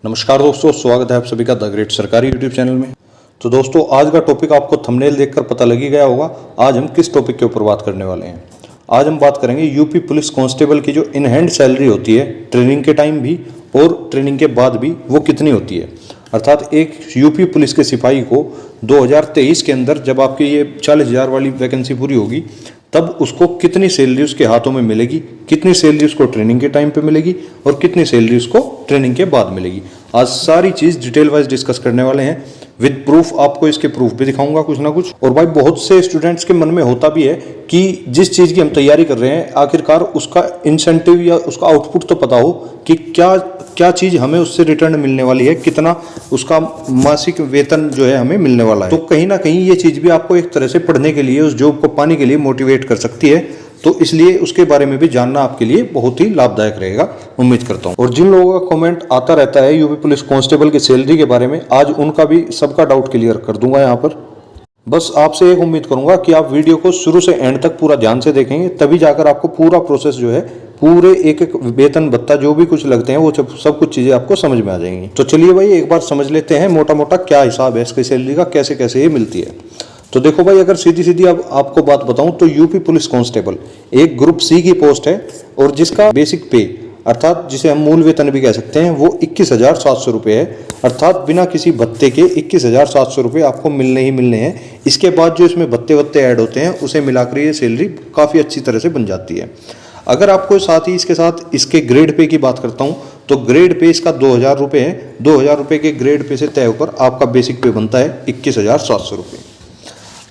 नमस्कार दोस्तों, स्वागत है आप सभी का द ग्रेट सरकारी यूट्यूब चैनल में। तो दोस्तों, आज का टॉपिक आपको थंबनेल देखकर पता लग ही गया होगा। आज हम किस टॉपिक के ऊपर बात करने वाले हैं। आज हम बात करेंगे यूपी पुलिस कांस्टेबल की जो इन हैंड सैलरी होती है ट्रेनिंग के टाइम भी और ट्रेनिंग के बाद भी, वो कितनी होती है। अर्थात एक यूपी पुलिस के सिपाही को 2023 के अंदर जब आपकी ये 40,000 वाली वैकेंसी पूरी होगी तब उसको कितनी सैलरी उसके हाथों में मिलेगी, कितनी सैलरी उसको ट्रेनिंग के टाइम पे मिलेगी और कितनी सैलरी उसको ट्रेनिंग के बाद मिलेगी। आज सारी चीज़ डिटेल वाइज डिस्कस करने वाले हैं विद प्रूफ। आपको इसके प्रूफ भी दिखाऊंगा कुछ ना कुछ। और भाई, बहुत से स्टूडेंट्स के मन में होता भी है कि जिस चीज़ की हम तैयारी कर रहे हैं आखिरकार उसका इंसेंटिव या उसका आउटपुट तो पता हो कि क्या क्या चीज़ हमें उससे रिटर्न मिलने वाली है, कितना उसका मासिक वेतन जो है हमें मिलने वाला है। तो कहीं ना कहीं ये चीज़ भी आपको एक तरह से पढ़ने के लिए, उस जॉब को पाने के लिए मोटिवेट कर सकती है। तो इसलिए उसके बारे में भी जानना आपके लिए बहुत ही लाभदायक रहेगा, उम्मीद करता हूँ। और जिन लोगों का कमेंट आता रहता है यूपी पुलिस कांस्टेबल की सैलरी के बारे में, आज उनका भी सबका डाउट क्लियर कर दूंगा यहाँ पर। बस आपसे एक उम्मीद करूंगा कि आप वीडियो को शुरू से एंड तक पूरा ध्यान से देखेंगे, तभी जाकर आपको पूरा प्रोसेस जो है, पूरे एक एक वेतन भत्ता जो भी कुछ लगते हैं वो सब कुछ चीज़ें आपको समझ में आ जाएंगी। तो चलिए भाई, एक बार समझ लेते हैं मोटा मोटा क्या हिसाब है इसकी सैलरी का, कैसे कैसे ये मिलती है। तो देखो भाई, अगर सीधी सीधी अब आपको बात बताऊं तो यूपी पुलिस कांस्टेबल एक ग्रुप सी की पोस्ट है और जिसका बेसिक पे अर्थात जिसे हम मूल वेतन भी कह सकते हैं वो 21,700 रुपये है। अर्थात बिना किसी भत्ते के 21,700 रुपये आपको मिलने ही मिलने हैं। इसके बाद जो इसमें भत्ते वत्ते ऐड होते हैं उसे मिलाकर ये सैलरी काफ़ी अच्छी तरह से बन जाती है। अगर आपको साथ ही इसके साथ इसके ग्रेड पे की बात करता हूँ तो ग्रेड पे इसका 2,000 रुपये है। 2,000 रुपये के ग्रेड पे से तय होकर आपका बेसिक पे बनता है 21,700 रुपये।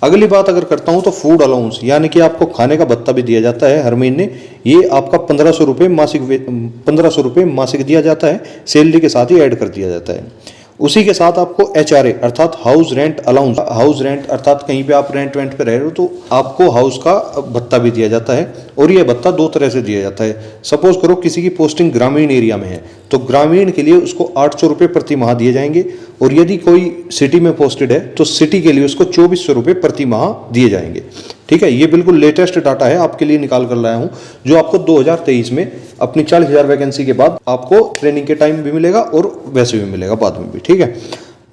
अगली बात अगर करता हूं तो फूड अलाउंस, यानी कि आपको खाने का भत्ता भी दिया जाता है हर महीने। ये आपका 1,500 रुपये मासिक 1,500 रुपये मासिक दिया जाता है, सैलरी के साथ ही ऐड कर दिया जाता है। उसी के साथ आपको HRA अर्थात house rent allowance, house rent अर्थात कहीं पे आप रेंट वेंट पे रह रहे हो तो आपको हाउस का भत्ता भी दिया जाता है। और ये भत्ता दो तरह से दिया जाता है। सपोज करो किसी की पोस्टिंग ग्रामीण एरिया में है तो ग्रामीण के लिए उसको 800 रुपये प्रति माह दिए जाएंगे, और यदि कोई सिटी में पोस्टेड है तो सिटी के लिए उसको 2,400 रुपये प्रति माह दिए जाएंगे। ठीक है, ये बिल्कुल लेटेस्ट डाटा है, आपके लिए निकाल कर लाया हूँ, जो आपको 2023 में अपनी 40,000 वैकेंसी के बाद आपको ट्रेनिंग के टाइम भी मिलेगा और वैसे भी मिलेगा बाद में भी। ठीक है,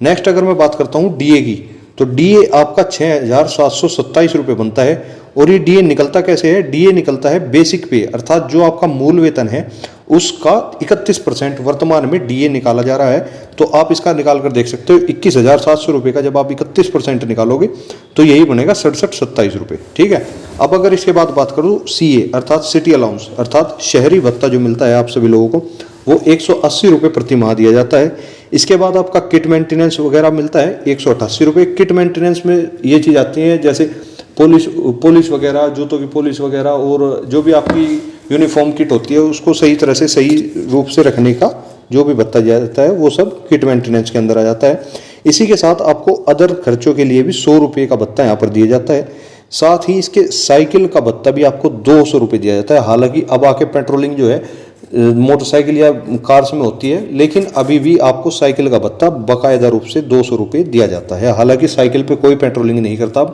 नेक्स्ट अगर मैं बात करता हूँ DA की, तो DA आपका 6,727 रुपये बनता है। और ये DA निकलता कैसे है? DA निकलता है बेसिक पे, अर्थात जो आपका मूल वेतन है उसका 31% वर्तमान में DA निकाला जा रहा है। तो आप इसका निकाल कर देख सकते हो, 21,700 रुपये का जब आप 31% निकालोगे तो यही बनेगा 67-27 रुपये। ठीक है, अब अगर इसके बाद बात करूँ CA अर्थात सिटी अलाउंस अर्थात शहरी भत्ता जो मिलता है आप सभी लोगों को, वो 180 रुपये प्रति माह दिया जाता है। इसके बाद आपका किट मेंटेनेंस वगैरह मिलता है 188 रुपये। किट मेंटेनेंस में ये चीज़ आती है जैसे पुलिस वगैरह, जूतों की पुलिस वगैरह, और जो भी आपकी यूनिफॉर्म किट होती है उसको सही तरह से सही रूप से रखने का जो भी भत्ता दिया जाता है वो सब किट मेंटेनेंस के अंदर आ जाता है। इसी के साथ आपको अदर खर्चों के लिए भी 100 रुपये का भत्ता यहाँ पर दिया जाता है। साथ ही इसके साइकिल का भत्ता भी आपको 200 रुपये दिया जाता है। हालांकि अब आके पेट्रोलिंग जो है मोटरसाइकिल या कार्स में होती है, लेकिन अभी भी आपको साइकिल का भत्ता बाकायदा रूप से 200 रुपये दिया जाता है। हालांकि साइकिल पे कोई पेट्रोलिंग नहीं करता,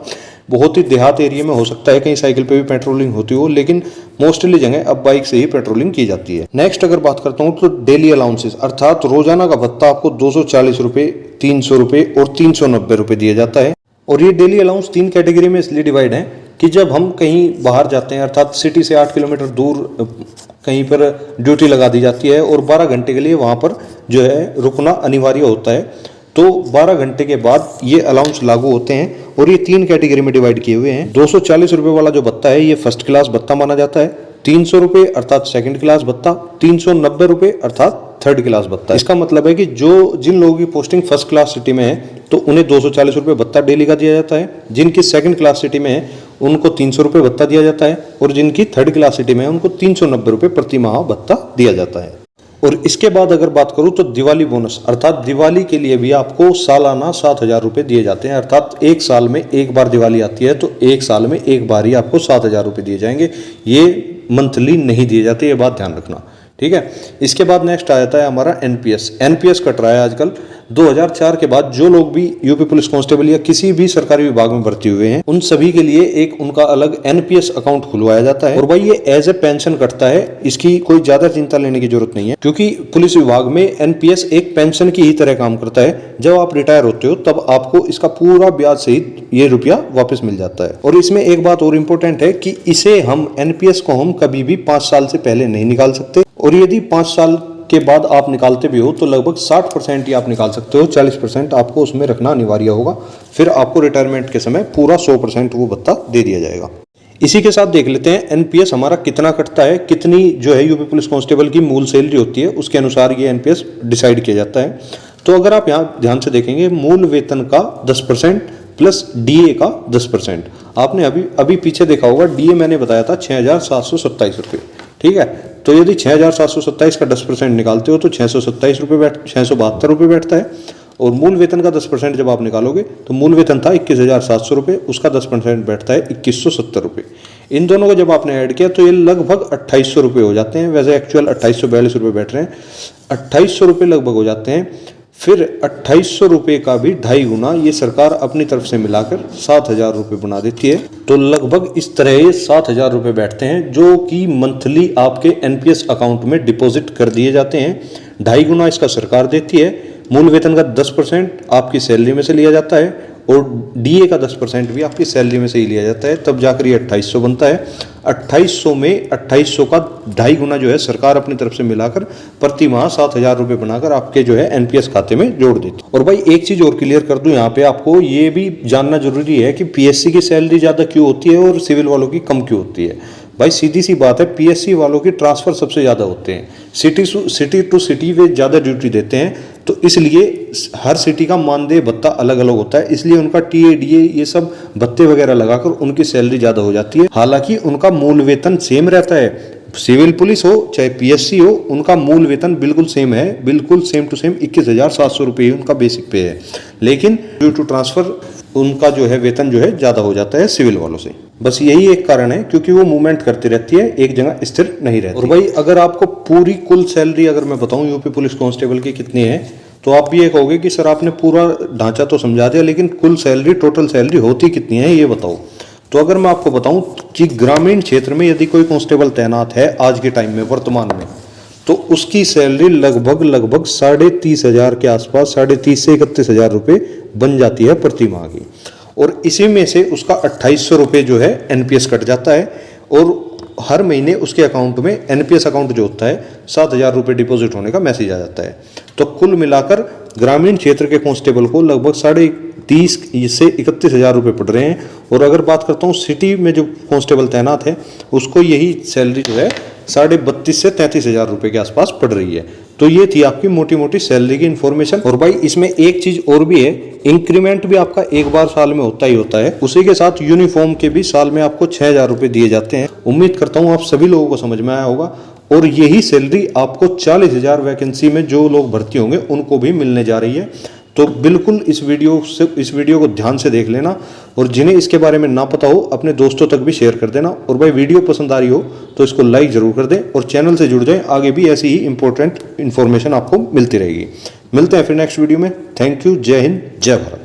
बहुत ही देहात एरिया में हो सकता है कहीं साइकिल पे भी पेट्रोलिंग होती हो, लेकिन मोस्टली जगह अब बाइक से ही पेट्रोलिंग की जाती है। नेक्स्ट अगर बात करता हूँ तो डेली अलाउंसेस अर्थात रोजाना का भत्ता आपको 240 रुपये, 300 रुपये और 390 रुपये दिया जाता है। और ये डेली अलाउंस 3 कैटेगरी में इसलिए डिवाइड है कि जब हम कहीं बाहर जाते हैं अर्थात सिटी से 8 किलोमीटर दूर कहीं पर ड्यूटी लगा दी जाती है और 12 घंटे के लिए वहाँ पर जो है रुकना अनिवार्य होता है, तो 12 घंटे के बाद ये अलाउंस लागू होते हैं। और ये 3 कैटेगरी में डिवाइड किए हुए हैं। 240 रुपये वाला जो भत्ता है ये फर्स्ट क्लास भत्ता माना जाता है, 300 रुपये अर्थात सेकंड क्लास भत्ता, 390 रुपये अर्थात थर्ड क्लास भत्ता। इसका मतलब है कि जिन लोगों की पोस्टिंग फर्स्ट क्लास सिटी में है तो उन्हें 240 रुपये भत्ता डेली का दिया जाता है। जिनकी सेकंड क्लास सिटी में है उनको 300 रुपये भत्ता दिया जाता है, और जिनकी थर्ड क्लास सिटी में है उनको 390 रुपये प्रति माह भत्ता दिया जाता है। और इसके बाद अगर बात करूं तो दिवाली बोनस अर्थात दिवाली के लिए भी आपको सालाना 7,000 रुपये दिए जाते हैं। अर्थात एक साल में एक बार दिवाली आती है तो एक साल में एक बार ही आपको 7,000 रुपये दिए जाएंगे। ये मंथली नहीं दिए जाते, ये बात ध्यान रखना। ठीक है, इसके बाद नेक्स्ट आ जाता है हमारा NPS कट रहा है आजकल। 2004 के बाद जो लोग भी यूपी पुलिस कांस्टेबल या किसी भी सरकारी विभाग में भर्ती हुए हैं, उन सभी के लिए एक उनका अलग एनपीएस अकाउंट खुलवाया जाता है और भाई ये एज ए पेंशन कटता है। इसकी कोई ज्यादा चिंता लेने की जरूरत नहीं है, क्योंकि पुलिस विभाग में एनपीएस एक पेंशन की ही तरह काम करता है। जब आप रिटायर होते हो तब आपको इसका पूरा ब्याज सहित ये रुपया वापस मिल जाता है। और इसमें एक बात और इम्पोर्टेंट है कि इसे हम एनपीएस को हम कभी भी 5 साल से पहले नहीं निकाल सकते, और यदि 5 साल के बाद आप निकालते भी हो तो लगभग 60% ही आप निकाल सकते हो, 40% आपको उसमें रखना अनिवार्य होगा। फिर आपको रिटायरमेंट के समय पूरा 100% वो भत्ता दे दिया जाएगा। इसी के साथ देख लेते हैं एनपीएस हमारा कितना कटता है, कितनी जो है यूपी पुलिस कांस्टेबल की मूल सैलरी होती है, उसके अनुसार ये एनपीएस डिसाइड किया जाता है। तो अगर आप यहाँ ध्यान से देखेंगे, मूल वेतन का 10% प्लस डीए का 10%। आपने अभी पीछे देखा होगा, डीए मैंने बताया था 6,727 रुपये, ठीक है। तो यदि 6,727 का 10% निकालते हो तो 627 रुपये 672 रुपये बैठता है। और मूल वेतन का 10% जब आप निकालोगे तो मूल वेतन था 21,700 रुपये, उसका 10% बैठता है 2,170 रुपये। इन दोनों को जब आपने ऐड किया तो ये लगभग 2,800 रुपये हो जाते हैं। वैसे एक्चुअल 2,842 रुपये बैठ रहे हैं, 2,800 रुपये लगभग हो जाते हैं। फिर 2,800 रुपये का भी 2.5 गुना ये सरकार अपनी तरफ से मिलाकर 7,000 रुपये बना देती है। तो लगभग इस तरह ये 7,000 रुपये बैठते हैं, जो कि मंथली आपके एनपीएस अकाउंट में डिपॉजिट कर दिए जाते हैं। 2.5 गुना इसका सरकार देती है। मूल वेतन का 10% आपकी सैलरी में से लिया जाता है और डीए का 10% भी आपकी सैलरी में से ही लिया जाता है, तब जाकर ये 2,800 बनता है। 2,800 में 2,800 का 2.5 गुना जो है सरकार अपनी तरफ से मिलाकर प्रति माह 7,000 रुपये बनाकर आपके जो है एनपीएस खाते में जोड़ देती है। और भाई एक चीज और क्लियर कर दूं, यहाँ पे आपको ये भी जानना जरूरी है कि पीएससी की सैलरी ज्यादा क्यों होती है और सिविल वालों की कम क्यों होती है। भाई सीधी सी बात है, पीएससी वालों की ट्रांसफर सबसे ज़्यादा होते हैं, सिटी टू सिटी वे ज़्यादा ड्यूटी देते हैं, तो इसलिए हर सिटी का मानदेय भत्ता अलग अलग होता है, इसलिए उनका टीएडीए ये सब भत्ते वगैरह लगाकर उनकी सैलरी ज़्यादा हो जाती है। हालांकि उनका मूल वेतन सेम रहता है, सिविल पुलिस हो चाहे पीएससी हो, उनका मूल वेतन बिल्कुल सेम है, बिल्कुल सेम टू सेम 21,700 रुपये उनका बेसिक पे है। लेकिन ड्यू टू ट्रांसफर उनका जो है वेतन जो है ज़्यादा हो जाता है सिविल वालों से। बस यही एक कारण है, क्योंकि वो मूवमेंट करती रहती है, एक जगह स्थिर नहीं रहती। और भाई अगर आपको पूरी कुल सैलरी अगर मैं बताऊं यूपी पुलिस कांस्टेबल की कितनी है, तो आप भी ये कहोगे कि सर आपने पूरा ढांचा तो समझा दिया, लेकिन कुल सैलरी टोटल सैलरी होती कितनी है ये बताओ। तो अगर मैं आपको बताऊं कि ग्रामीण क्षेत्र में यदि कोई कांस्टेबल तैनात है आज के टाइम में वर्तमान में, तो उसकी सैलरी लगभग 30,500 के आसपास, 30,500 से 31,000 रुपये बन जाती है प्रति माह की। और इसी में से उसका 2,800 रुपये जो है एनपीएस कट जाता है, और हर महीने उसके अकाउंट में एनपीएस अकाउंट जो होता है 7,000 रुपये डिपॉजिट होने का मैसेज आ जाता है। तो कुल मिलाकर ग्रामीण क्षेत्र के कांस्टेबल को लगभग 30,500 से 31,000 रुपये पड़ रहे हैं। और अगर बात करता हूँ सिटी में जो कांस्टेबल तैनात है, उसको यही सैलरी जो है 32,500 से 33,000 रुपये के आसपास पड़ रही है। तो ये थी आपकी मोटी मोटी सैलरी की इन्फॉर्मेशन। और भाई इसमें एक चीज और भी है, इंक्रीमेंट भी आपका एक बार साल में होता ही होता है। उसी के साथ यूनिफॉर्म के भी साल में आपको 6,000 रुपये दिए जाते हैं। उम्मीद करता हूँ आप सभी लोगों को समझ में आया होगा। और यही सैलरी आपको 40,000 वैकेंसी में जो लोग भर्ती होंगे उनको भी मिलने जा रही है। तो बिल्कुल इस वीडियो को ध्यान से देख लेना, और जिन्हें इसके बारे में ना पता हो अपने दोस्तों तक भी शेयर कर देना। और भाई वीडियो पसंद आ रही हो तो इसको लाइक जरूर कर दें और चैनल से जुड़ जाएं, आगे भी ऐसी ही इंपॉर्टेंट इन्फॉर्मेशन आपको मिलती रहेगी। मिलते हैं फिर नेक्स्ट वीडियो में। थैंक यू, जय हिंद, जय भारत।